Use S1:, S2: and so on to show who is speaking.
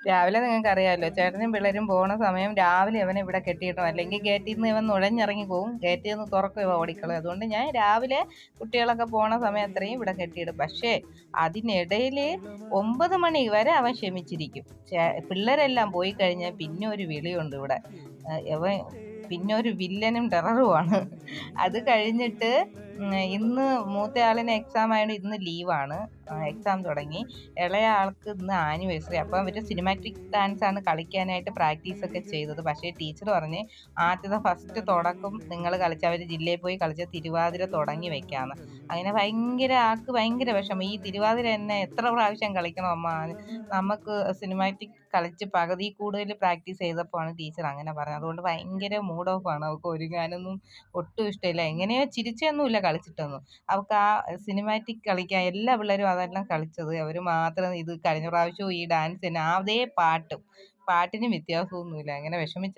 S1: രാവിലെ നിങ്ങൾക്ക് അറിയാമല്ലോ, ചേട്ടനും പിള്ളേരും പോണ സമയം രാവിലെ അവനെ ഇവിടെ കെട്ടിയിട്ടോ, അല്ലെങ്കിൽ ഗേറ്റിൽ നിന്ന് ഇവൻ നുഴഞ്ഞിറങ്ങി പോവും, ഗേറ്റിൽ നിന്ന് തുറക്കും ഇവ ഓടിക്കളയും. അതുകൊണ്ട് ഞാൻ രാവിലെ കുട്ടികളൊക്കെ പോണ സമയം അത്രയും ഇവിടെ കെട്ടിയിടും. പക്ഷേ അതിനിടയിൽ 9 മണി വരെ അവൻ ക്ഷമിച്ചിരിക്കും. പിള്ളേരെല്ലാം പോയി കഴിഞ്ഞാൽ പിന്നെ ഒരു വിളിയുണ്ട് ഇവിടെ. അവൻ പിന്നെ ഒരു വില്ലനും ടെററുമാണ്. അത് കഴിഞ്ഞിട്ട് ഇന്ന് മൂത്തയാളിന് എക്സാം ആയതുകൊണ്ട് ഇന്ന് ലീവാണ്. എക്സാം തുടങ്ങി. ഇളയ ആൾക്ക് ഇന്ന് ആനിവേഴ്സറി. അപ്പം അവർ സിനിമാറ്റിക് ഡാൻസ് ആണ് കളിക്കാനായിട്ട് പ്രാക്ടീസ് ഒക്കെ ചെയ്തത്. പക്ഷേ ടീച്ചർ പറഞ്ഞ് ആദ്യത്തെ ഫസ്റ്റ് തുടക്കം നിങ്ങൾ കളിച്ച, അവർ ജില്ലയിൽ പോയി കളിച്ച തിരുവാതിര തുടങ്ങി വെക്കാമെന്ന്. അങ്ങനെ ആൾക്ക് ഭയങ്കര വിഷമം. ഈ തിരുവാതിര തന്നെ എത്ര പ്രാവശ്യം കളിക്കണം അമ്മ, നമുക്ക് സിനിമാറ്റിക് കളിച്ച് പകുതി കൂടുതൽ പ്രാക്ടീസ് ചെയ്തപ്പോഴാണ് ടീച്ചർ അങ്ങനെ പറഞ്ഞത്. അതുകൊണ്ട് ഭയങ്കര മൂഡ് ഓഫ് ആണ്. അവൾക്ക് ഒരുങ്ങാനൊന്നും ഒട്ടും ഇഷ്ടമില്ല. എങ്ങനെയോ ചിരിച്ചൊന്നുമില്ല കളിച്ചിട്ടൊന്നും. അവൾക്ക് ആ സിനിമാറ്റിക് കളിക്കാൻ എല്ലാ പിള്ളേരും അതെല്ലാം കളിച്ചത്, അവർ മാത്രം ഇത് കഴിഞ്ഞ പ്രാവശ്യവും ഈ ഡാൻസ് തന്നെ അതേ പാട്ടും, പാട്ടിന് വ്യത്യാസമൊന്നുമില്ല. അങ്ങനെ വിഷമിച്ച